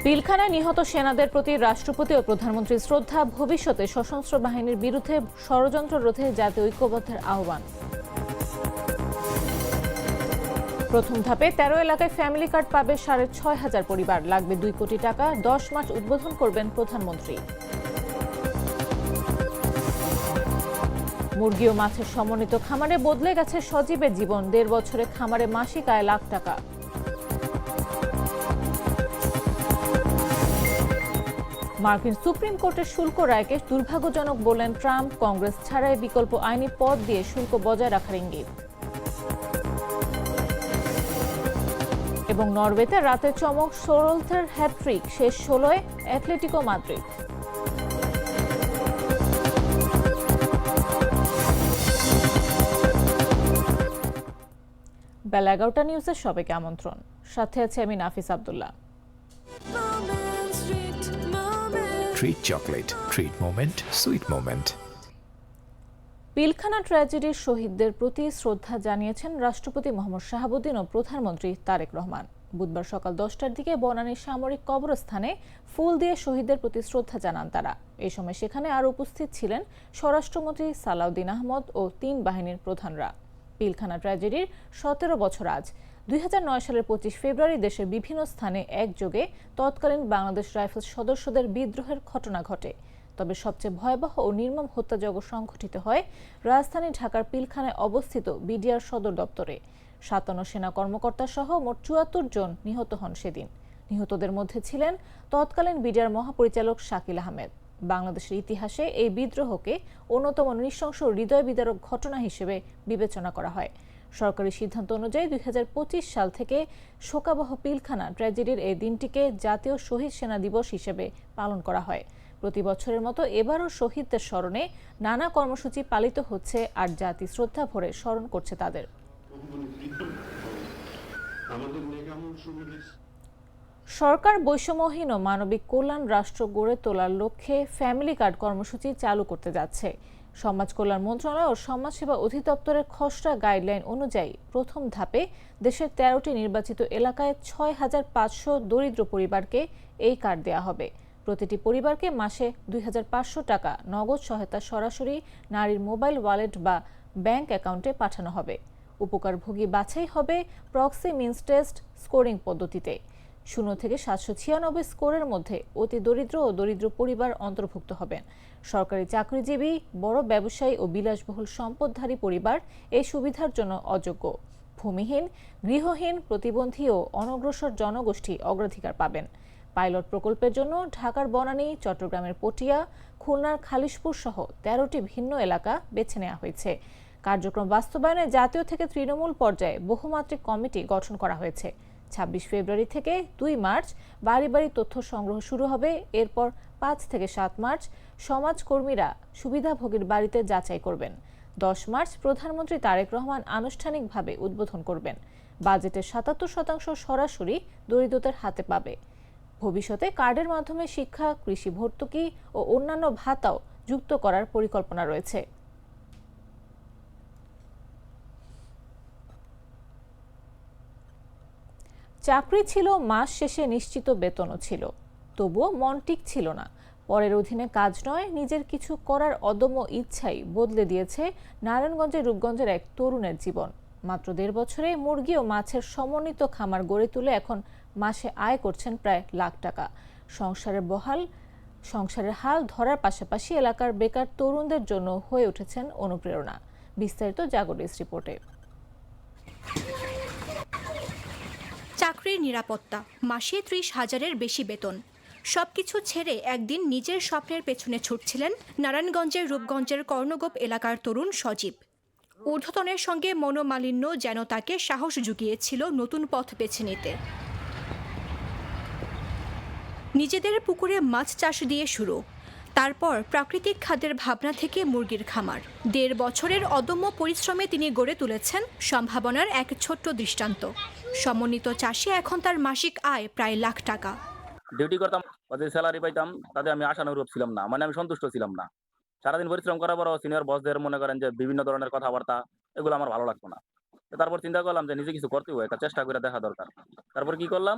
পিলখানায় নিহত সেনাদের প্রতি রাষ্ট্রপতি ও প্রধানমন্ত্রীর শ্রদ্ধা, ভবিষ্যতে সশস্ত্র বাহিনীর বিরুদ্ধে ষড়যন্ত্র রোধে জাতীয় ঐক্যবদ্ধের আহ্বান। প্রথম ধাপে 13 এলাকায় ফ্যামিলি কার্ড পাবে 6,500 পরিবার, লাগবে 2 কোটি টাকা। 10 মার্চ উদ্বোধন করবেন প্রধানমন্ত্রী। মুরগি ও মাছের সমন্বিত খামারে বদলে গেছে সজীবের জীবন। 1.5 বছরে খামারে মাসিক আয় লাখ টাকা। মার্কিন সুপ্রিম কোর্টের শুল্ক রায়কে দুর্ভাগ্যজনক বললেন ট্রাম্প। কংগ্রেস ছাড়াই বিকল্প আইনি পথ দিয়ে শুল্ক বজায় রাখার ইঙ্গিত। এবং নরওয়েতে রাতে চমক, সোরলথের হ্যাটট্রিক, শেষ 16-এ অ্যাটলেটিকো মাদ্রিদ। বেলা 11টা নিউজে সবাইকে আমন্ত্রণ। সাথে আছে আমি নাফিস Abdullah. Treat chocolate. Treat moment. Sweet moment. Pilkhana ট্র্যাজেডির শহীদদের প্রতি শ্রদ্ধা জানিয়েছেন রাষ্ট্রপতি মোহাম্মদ শাহাবুদ্দিন ও প্রধানমন্ত্রী তারেক রহমান। বুধবার সকাল 10টার দিকে বনানীর সামরিক কবরস্থানে ফুল দিয়ে শহীদদের প্রতি শ্রদ্ধা জানান তারা। এই সময় সেখানে আরও উপস্থিত ছিলেন স্বরাষ্ট্রমন্ত্রী সালাউদ্দিন আহমদ ও 3 বাহিনীর প্রধানরা। পিলখানা ট্র্যাজেডির 17 বছর আজ। 2009 সালের 25 ফেব্রুয়ারি দেশের বিভিন্ন স্থানে একযোগে তৎকালীন বাংলাদেশ রাইফেলস সদস্যদের বিদ্রোহের ঘটনা ঘটে। তবে সবচেয়ে ভয়াবহ ও নির্মম হত্যাযজ্ঞ সংঘটিত হয় রাজধানী ঢাকার পিলখানায় অবস্থিত বিডিআর সদর দপ্তরে। 57 সেনা কর্মকর্তা সহ মোট 74 জন নিহত হন সেদিন। নিহতদের মধ্যে ছিলেন তৎকালীন বিডিআর মহাপরিচালক শাকিল আহমেদ। বাংলাদেশের ইতিহাসে এই বিদ্রোহকে অন্যতম নৃশংস হৃদয় বিদারক ঘটনা হিসেবে বিবেচনা করা হয়। সরকারি সিদ্ধান্ত অনুযায়ী 2025 সাল থেকে শোকাবহ পিলখানা ট্র্যাজেডির এই দিনটিকে জাতীয় শহীদ সেনা দিবস হিসেবে পালন করা হয়। প্রতি বছরের মতো এবারও শহীদদের স্মরণে নানা কর্মসূচি পালিত হচ্ছে, আর জাতি শ্রদ্ধা ভরে স্মরণ করছে তাদের। সরকার বৈষম্যহীন ও মানবিক কল্যাণ রাষ্ট্র গড়ে তোলার লক্ষ্যে ফ্যামিলি কার্ড কর্মসূচি চালু করতে যাচ্ছে। সমাজ কল্যাণ মন্ত্রণালয় ও সমাজসেবা অধিদপ্তরের খসড়া গাইডলাইন অনুযায়ী প্রথম ধাপে দেশের 13টি নির্বাচিত এলাকায় 6,500 দরিদ্র পরিবারকে এই কার্ড দেওয়া হবে। প্রতিটি পরিবারকে মাসে 2,500 টাকা নগদ সহায়তা সরাসরি নারীর মোবাইল ওয়ালেট বা ব্যাংক অ্যাকাউন্টে পাঠানো হবে। উপকারভোগী বাছাই হবে প্রক্সি মিনস টেস্ট স্কোরিং পদ্ধতিতে। 0 থেকে 796 স্কোরের মধ্যে অতি দরিদ্র ও দরিদ্র পরিবার অন্তর্ভুক্ত হবেন। সরকারি চাকরিজীবী, বড় ব্যবসায়ী ও বিলাসবহুল সম্পদধারী পরিবার এই সুবিধার জন্য অযোগ্য। ভূমিহীন, গৃহহীন, প্রতিবন্ধী ও অনগ্রসর জনগোষ্ঠী অগ্রাধিকার পাবেন। পাইলট প্রকল্পের জন্য ঢাকার বনানী, চট্টগ্রামের পটিয়া, খুলনার খালিশপুর সহ 13টি ভিন্ন এলাকা বেছে নেওয়া হয়েছে। কার্যক্রম বাস্তবায়নে জাতীয় থেকে তৃণমূল পর্যায়ে বহুমাত্রিক কমিটি গঠন করা হয়েছে। 26 ফেব্রুয়ারি থেকে 2 মার্চ বাড়ি বাড়ি তথ্য সংগ্রহ শুরু হবে। এরপর 5 থেকে 7 মার্চ সমাজকর্মীরা সুবিধাভোগীর বাড়িতে যাচাই করবেন। 10 মার্চ প্রধানমন্ত্রী তারেক রহমান আনুষ্ঠানিকভাবে উদ্বোধন করবেন। বাজেটের 77% সরাসরি দরিদ্রদের হাতে পাবে। ভবিষ্যতে কার্ডের মাধ্যমে শিক্ষা, কৃষি ভর্তুকি ও অন্যান্য ভাতাও যুক্ত করার পরিকল্পনা রয়েছে। চাকরি ছিল, মাস শেষে নিশ্চিত বেতনও ছিল, তবুও মন ঠিক ছিল না। পরের অধীনে কাজ নয়, নিজের কিছু করার অদম্য ইচ্ছাই বদলে দিয়েছে নারায়ণগঞ্জের রূপগঞ্জের এক তরুণের জীবন। মাত্র 1.5 বছরে মুরগি ও মাছের সমন্বিত খামার গড়ে তুলে এখন মাসে আয় করছেন প্রায় লাখ টাকা। সংসারের হাল ধরার পাশাপাশি এলাকার বেকার তরুণদের জন্য হয়ে উঠেছেন অনুপ্রেরণা। বিস্তারিত জাগরিস রিপোর্টে। চাকরির নিরাপত্তা, মাসে 30,000-এর বেশি বেতন, সবকিছু ছেড়ে একদিন নিজের স্বপ্নের পেছনে ছুটছিলেন নারায়ণগঞ্জের রূপগঞ্জের কর্ণগোপ এলাকার তরুণ সজীব। ঊর্ধ্বতনের সঙ্গে মনোমালিন্য যেন তাকে সাহস জুগিয়েছিল নতুন পথ বেছে নিতে। নিজেদের পুকুরে মাছ চাষ দিয়ে শুরু, তারপর প্রাকৃতিক খাদ্যের ভাবনা থেকে মুরগির খামার। 1.5 বছরের অদম্য পরিশ্রমে তিনি গড়ে তুলেছেন সম্ভাবনার এক ছোট্ট দৃষ্টান্ত। সমন্বিত চাষে এখন তার মাসিক আয় প্রায় লাখ টাকা। ডিউটি করতাম, ওদের স্যালারি পাইতাম, তাতে আমি আশানুরূপ ছিলাম না, মানে আমি সন্তুষ্ট ছিলাম না। সারাদিন পরিশ্রম করার পরও সিনিয়র বসদের মনে করেন যে বিভিন্ন ধরনের কথাবার্তা, এগুলো আমার ভালো লাগতো না। তারপর চিন্তা করলাম যে নিজে কিছু করতে হবে, একটা চেষ্টা করে দেখা দরকার। তারপর কি করলাম,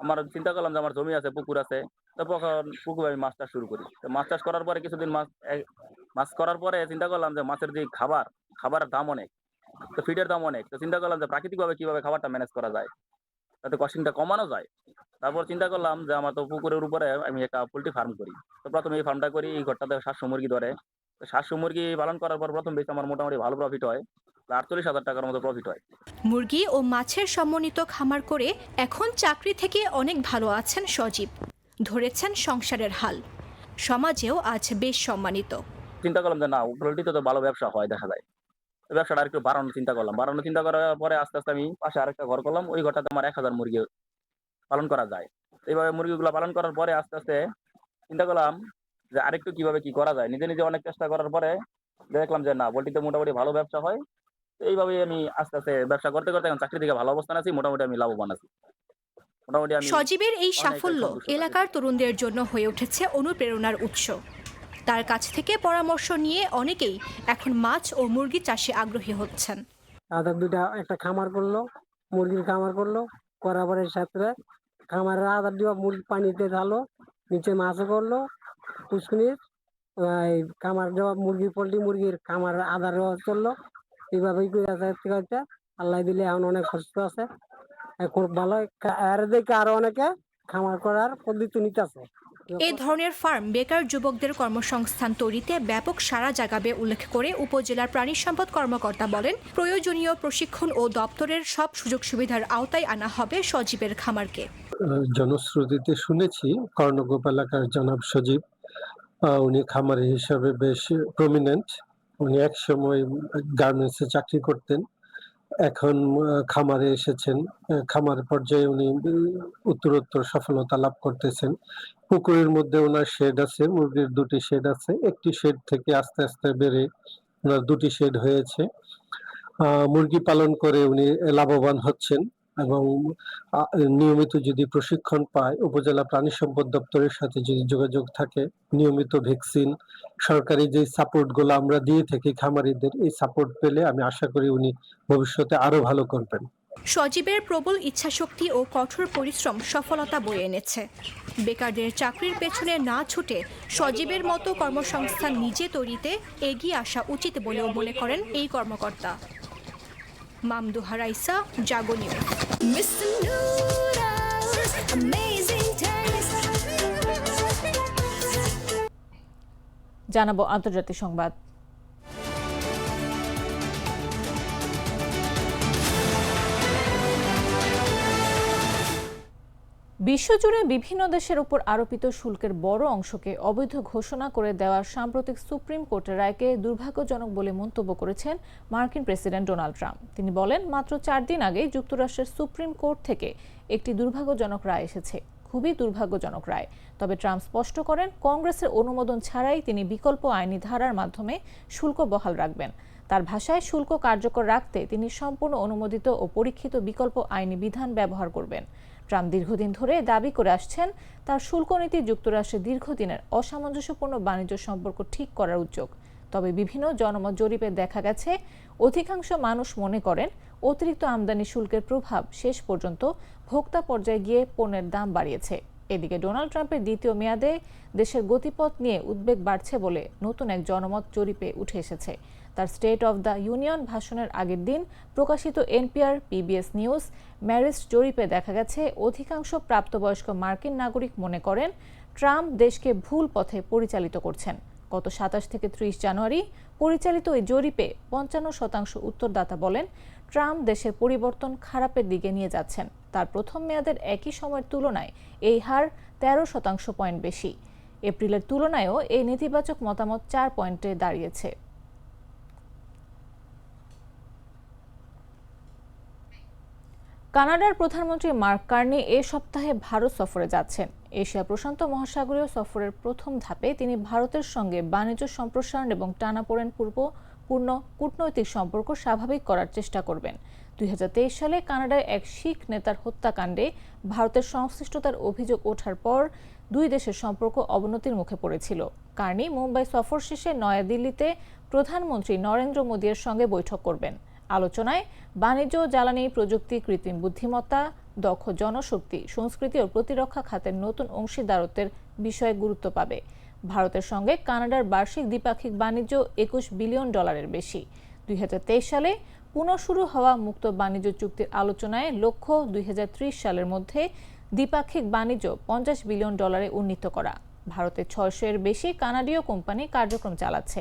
আমার চিন্তা করলাম যে আমার জমি আছে, পুকুর আছে। তো তখন পুকুরে আমি মাছ চাষ শুরু করি। তো মাছ চাষ করার পরে কিছুদিন মাছ করার পরে চিন্তা করলাম যে মাছের যে খাবারের দাম অনেক। তো ফিডের দাম অনেক। তো চিন্তা করলাম যে প্রাকৃতিকভাবে কিভাবে খাবারটা ম্যানেজ করা যায়। যাতে কস্টিংটা কমানো যায়। তারপর চিন্তা করলাম যে আমার তো পুকুরের উপরে আমি একটা পোল্ট্রি ফার্ম করি। তো ১ম এই ফার্মটা করি, এই ঘরটাতে ৭০০ মুরগি ধরে। তো ৭০০ মুরগি পালন করার পর ১ম বেচে আমার মোটামুটি ভালো প্রফিট হয়। ৪৮,০০০ টাকার মতো প্রফিট হয়। মুরগি ও মাছের সমন্বিত খামার করে এখন চাকরি থেকে অনেক ভালো আছেন সজীব। ধরেছেন সংসারের হাল। সমাজেও আজ বেশ সম্মানিত। চিন্তা করলাম যে না, পোল্ট্রিতে তো ভালো ব্যবসা হয় দেখা যায়। তো ব্যবসাটা আরেকটু বাড়ানোর চিন্তা করলাম। বাড়ানোর চিন্তা করার পরে আস্তে, আস্তে আমি পাশে আরেকটা ঘর করলাম। ওই ঘরটাতে আমার ১,০০০ মুরগি পালন করা যায়। এইভাবে মুরগিগুলা পালন করার পরে আস্তে, আস্তে চিন্তা করলাম যে আরেকটু কিভাবে কি করা যায়। নিজে, নিজে অনেক চেষ্টা করার পরে দেখলাম যে না, পোল্ট্রিতে মোটামুটি ভালো ব্যবসা হয়। তো এইভাবেই আমি আস্তে, আস্তে ব্যবসা করতে, করতে এখন চাকরি থেকে ভালো অবস্থানে আছি। মোটামুটি আমি লাভবান আছি। মোটামুটি আমি সজীবের এই অনেকটাই সাফল্য সন্তুষ্ট থাকি। এলাকার তরুণদের জন্য হয়ে উঠেছে অনুপ্রেরণার উৎস। তার কাছ থেকে পরামর্শ নিয়ে অনেকেই এখন মাছ ও মুরগি চাষে আগ্রহী হচ্ছেন। তাদের দুইটা একটা খামার করলো, মুরগির খামার করলো, করার পরে সাথে খামারের আধার দিয়ে মুরগি পানিতে ঢালো, নিচে মাছও করলো, পুষ্কুনির এই খামার দেওয়া মুরগির খামারের আধারও চললো। এইভাবেই করে আছে, আল্লাহ দিলে এখন অনেক সুস্থ আছে, খুব ভালো। আর দেখে আরো অনেকে খামার করার পদ্ধতি নিতেছে। এই ধরনের ফার্ম বেকার যুবকদের কর্মসংস্থান তৈরিতে ব্যাপক সাড়া জাগাবে উল্লেখ করে উপজেলার প্রাণী সম্পদ কর্মকর্তা বলেন, প্রয়োজনীয় প্রশিক্ষণ ও দপ্তরের সব সুযোগ সুবিধার আওতায় আনা হবে সজীবের খামারকে। জনশ্রুতিতে শুনেছি কর্ণগোপ এলাকার জনাব সজীব, উনি খামারি হিসাবে বেশ প্রমিনেন্ট। উনি একসময় গার্মেন্টসে চাকরি করতেন, এখন খামারে এসেছেন। খামার পর্যায়ে উনি উত্তরোত্তর সফলতা লাভ করতেছেন। পুকুরের মধ্যে ওনার শেড আছে, মুরগির ২টি শেড আছে। একটি শেড থেকে আস্তে আস্তে বেড়ে ওনার ২টি শেড হয়েছে। মুরগি পালন করে উনি লাভবান হচ্ছেন এবং নিয়মিত যদি প্রশিক্ষণ পায়, উপজেলা প্রাণী সম্পদ দপ্তরের সাথে যদি যোগাযোগ থাকে, নিয়মিত ভ্যাকসিন, সরকারি যে সাপোর্ট গুলো আমরা দিয়ে থাকি খামারিদের, এই সাপোর্ট পেলে আমি আশা করি উনি ভবিষ্যতে আরো ভালো করবেন। সজীবের প্রবল ইচ্ছাশক্তি ও কঠোর পরিশ্রম সফলতা বয়ে এনেছে। বেকারদের চাকরির পেছনে না ছুটে সজীবের মতো কর্মসংস্থান নিজে তৈরিতে এগিয়ে আসা উচিত বলেও মনে করেন এই কর্মকর্তা। মামদুহা রাইসা, জাগো news. Mr. Noodles, amazing taste. জানাবো আন্তর্জাতিক সংবাদ। বিশ্বজুড়ে বিভিন্ন দেশের উপর আরোপিত শুল্কের বড় অংশকে অবৈধ ঘোষণা করে দেওয়ার সাম্প্রতিক সুপ্রিম কোর্টের রায়কে দুর্ভাগ্যজনক বলে মন্তব্য করেছেন মার্কিন প্রেসিডেন্ট ডোনাল্ড ট্রাম্প। তিনি বলেন, মাত্র 4 দিন আগে যুক্তরাষ্ট্রের সুপ্রিম কোর্ট থেকে একটি দুর্ভাগ্যজনক রায় এসেছে, খুবই দুর্ভাগ্যজনক রায়। তবে ট্রাম্প স্পষ্ট করেন, কংগ্রেসের অনুমোদন ছাড়াই তিনি বিকল্প আইনি ধারার মাধ্যমে শুল্ক বহাল রাখবেন। তার ভাষায়, শুল্ক কার্যকর রাখতে তিনি সম্পূর্ণ অনুমোদিত ও পরীক্ষিত বিকল্প আইনি বিধান ব্যবহার করবেন। ট্রাম্প দীর্ঘদিন ধরে দাবি করে আসছেন, তার শুল্ক নীতি যুক্তরাষ্ট্রের দীর্ঘদিনের অসামঞ্জস্যপূর্ণ বাণিজ্য সম্পর্ক ঠিক করার উদ্যোগ। তবে বিভিন্ন জনমত জরিপে দেখা গেছে, অধিকাংশ মানুষ মনে করেন অতিরিক্ত আমদানি শুল্কের প্রভাব শেষ পর্যন্ত ভোক্তা পর্যায়ে গিয়ে পণ্যের দাম বাড়িয়েছে। এদিকে ডোনাল্ড ট্রাম্পের দ্বিতীয় মেয়াদে দেশের গতিপথ নিয়ে উদ্বেগ বাড়ছে বলে নতুন এক জনমত জরিপে উঠে এসেছে। তার স্টেট অব দ্য ইউনিয়ন ভাষণের আগের দিন প্রকাশিত এনপিআর, পিবিএস নিউজ, ম্যারিস্ট জরিপে দেখা গেছে, অধিকাংশ প্রাপ্তবয়স্ক মার্কিন নাগরিক মনে করেন ট্রাম্প দেশকে ভুল পথে পরিচালিত করছেন। গত 27 থেকে 30 জানুয়ারি পরিচালিত এই জরিপে 55% উত্তরদাতা বলেন ট্রাম্প দেশের পরিবর্তন খারাপের দিকে নিয়ে যাচ্ছেন। তার প্রথম মেয়াদের একই সময়ের তুলনায় এই হার 13% পয়েন্ট বেশি। এপ্রিলের তুলনায়ও এই নেতিবাচক মতামত 4 পয়েন্টে দাঁড়িয়েছে। কানাডার প্রধানমন্ত্রী মার্ক কার্নি এ সপ্তাহে ভারত সফরে যাচ্ছেন। এশিয়া প্রশান্ত মহাসাগরীয় সফরের প্রথম ধাপে তিনি ভারতের সঙ্গে বাণিজ্য সম্প্রসারণ এবং টানাপোড়েন পূর্ণ কূটনৈতিক সম্পর্ক স্বাভাবিক করার চেষ্টা করবেন। 2023 সালে কানাডায় এক শিখ নেতার হত্যাকাণ্ডে ভারতের সংশ্লিষ্টতার অভিযোগ ওঠার পর দুই দেশের সম্পর্ক অবনতির মুখে পড়েছিল। কার্নি মুম্বাই সফর শেষে নয়াদিল্লিতে প্রধানমন্ত্রী নরেন্দ্র মোদীর সঙ্গে বৈঠক করবেন। আলোচনায় বাণিজ্য, জ্বালানি, প্রযুক্তি, কৃত্রিম বুদ্ধিমত্তা, দক্ষ জনশক্তি, সংস্কৃতি ও প্রতিরক্ষা খাতের নতুন অংশীদারত্বের বিষয়ে গুরুত্ব পাবে। ভারতের সঙ্গে কানাডার বার্ষিক দ্বিপাক্ষিক বাণিজ্য $21 বিলিয়ন বেশি। 2023 সালে পুনঃ শুরু হওয়া মুক্ত বাণিজ্য চুক্তির আলোচনায় লক্ষ্য 2030 সালের মধ্যে দ্বিপাক্ষিক বাণিজ্য $50 বিলিয়ন উন্নীত করা। ভারতে 600 এর বেশি কানাডীয় কোম্পানি কার্যক্রম চালাচ্ছে।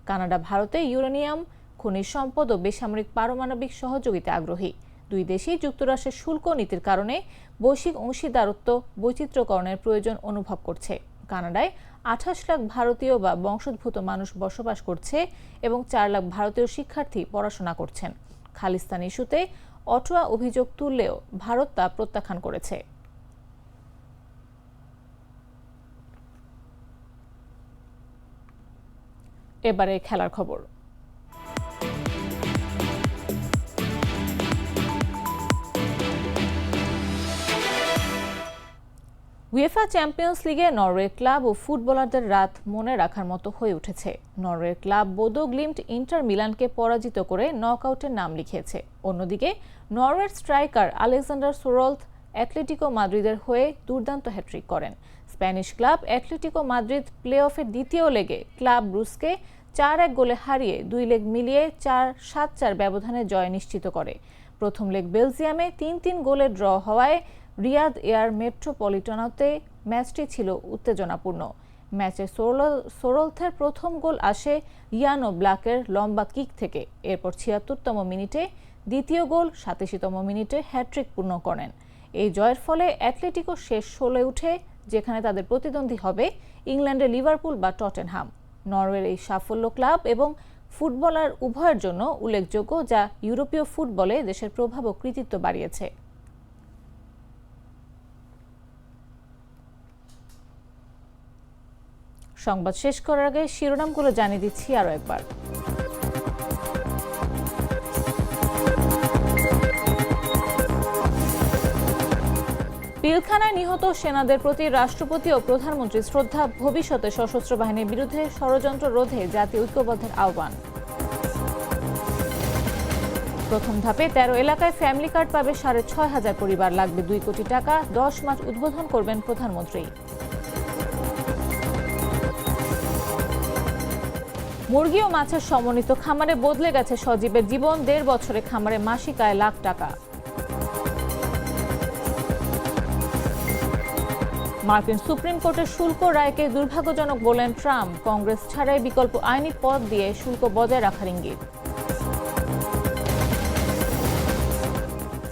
কানাডা ভারতে ইউরেনিয়াম, খনিজ সম্পদ ও বেসামরিক পারমাণবিক সহযোগিতা আগ্রহী। দুই দেশই যুক্তরাষ্ট্রের শুল্ক নীতির কারণে বৈশ্বিক অংশীদারত্ব বৈচিত্র্যকরণের প্রয়োজন অনুভব করছে। কানাডায় 28 লাখ ভারতীয় বা বংশোদ্ভূত মানুষ বসবাস করছে এবং 4 লাখ ভারতীয় শিক্ষার্থী পড়াশোনা করছেন। খালিস্তান ইস্যুতে অটোয়া অভিযোগ তুললেও ভারত তা প্রত্যাখ্যান করেছে। এবারে খেলার খবর। উয়েফা চ্যাম্পিয়ন্স লিগে নরওয়ের ক্লাব ও ফুটবলারদের রাত মনে রাখার মতো হয়ে উঠেছে। নরওয়ের ক্লাব বোদো গ্লিম্ট ইন্টার মিলানকে পরাজিত করে নকআউটের নাম লিখিয়েছে। অন্যদিকে নরওয়ের স্ট্রাইকার আলেকজান্ডার সোরলথ অ্যাটলেটিকো মাদ্রিদের হয়ে দুর্দান্ত হ্যাট্রিক করেন। Spanish club Atletico Madrid play অফের দ্বিতীয় লেগে ক্লাব ব্রুজকে 4-1 গোলে হারিয়ে 2 লেগ মিলিয়ে 7-4 ব্যবধানে জয় নিশ্চিত করে। প্রথম লেগ বেলজিয়ামে 3-3 গোলে ড্র হওয়ায় রিয়াদ এয়ার মেট্রোপলিটনতে ম্যাচটি ছিল উত্তেজনাপূর্ণ। ম্যাচে সোরলথের প্রথম গোল আসে ইয়ানো ব্লাকের লম্বা কিক থেকে। এরপর 76তম মিনিটে দ্বিতীয় গোল, 87তম মিনিটে হ্যাট্রিক পূর্ণ করেন। এই জয়ের ফলে অ্যাটলেটিকো শেষ 16 উঠে, যেখানে তাদের প্রতিদ্বন্দ্বী হবে ইংল্যান্ডের লিভারপুল বা টটেনহাম। নরওয়ের এই সাফল্য ক্লাব এবং ফুটবলার উভয়ের জন্য উল্লেখযোগ্য, যা ইউরোপীয় ফুটবলে দেশের প্রভাব ও কৃতিত্ব বাড়িয়েছে। সংবাদ শেষ করার আগে শিরোনামগুলো জানিয়ে দিচ্ছি আরও একবার। পিলখানায় নিহত সেনাদের প্রতি রাষ্ট্রপতি ও প্রধানমন্ত্রীর শ্রদ্ধা, ভবিষ্যতে সশস্ত্র বাহিনীর বিরুদ্ধে ষড়যন্ত্র রোধে জাতীয় ঐক্যবদ্ধের আহ্বান। প্রথম ধাপে 13 এলাকায় ফ্যামিলি কার্ড পাবে 6,500 পরিবার, লাগবে 2 কোটি টাকা। 10 মার্চ উদ্বোধন করবেন প্রধানমন্ত্রী। মুরগি ও মাছের সমন্বিত খামারে বদলে গেছে সজীবের জীবন। 1.5 বছরে খামারে মাসিক আয় লাখ টাকা। মার্কিন সুপ্রিম কোর্টের শুল্ক রায়কে দুর্ভাগ্যজনক বলেন ট্রাম্প। কংগ্রেস ছাড়াই বিকল্প আইনি পথ দিয়ে শুল্ক বজায় রাখার ইঙ্গিত।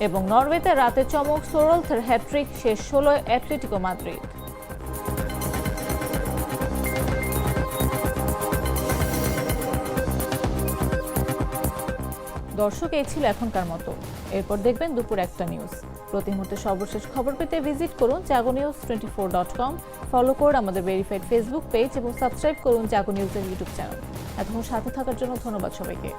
এবং নরওয়েতে রাতে চমক, সোরলথের হ্যাট্রিক, শেষ 16 অ্যাটলেটিকো মাদ্রিদ। দর্শক, এই ছিল এখনকার মতো। এরপর দেখবেন দুপুর 1টা নিউজ। প্রতি মুহূর্তে সর্বশেষ খবর পেতে ভিজিট করুন jagonews24.com, ফলো করুন আমাদের ভেরিফাইড ফেসবুক পেজ এবং সাবস্ক্রাইব করুন জাগো নিউজের ইউটিউব চ্যানেল। এতক্ষণ সাথে থাকার জন্য ধন্যবাদ সবাইকে।